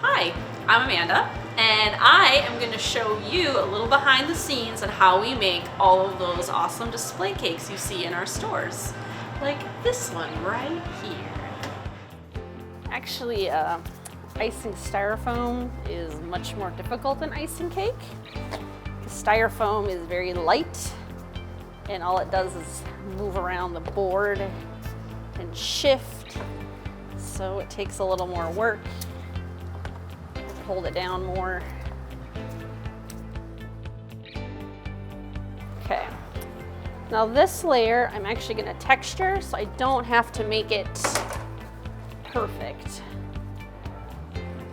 Hi, I'm Amanda, and I am going to show you a little behind the scenes on how we make all of those awesome display cakes you see in our stores, like this one right here. Actually, icing styrofoam is much more difficult than icing cake. The styrofoam is very light, and all it does is move around the board and shift, so it takes a little more work. Hold it down more. Okay, now this layer I'm actually going to texture, so I don't have to make it perfect.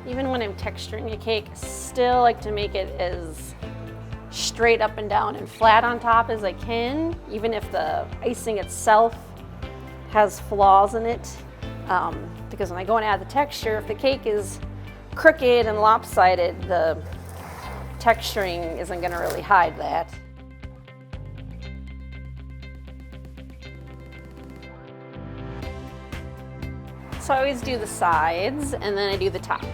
Even when I'm texturing a cake, I still like to make it as straight up and down and flat on top as I can, even if the icing itself has flaws in it. Because when I go and add the texture, if the cake is crooked and lopsided, the texturing isn't going to really hide that. So I always do the sides and then I do the top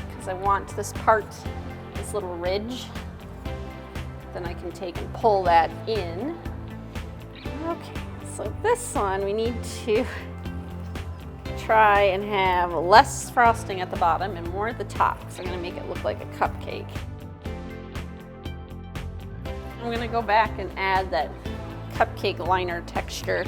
because I want this part, this little ridge, then I can take and pull that in. Okay, so this one we need to try and have less frosting at the bottom and more at the top. So I'm going to make it look like a cupcake. I'm going to go back and add that cupcake liner texture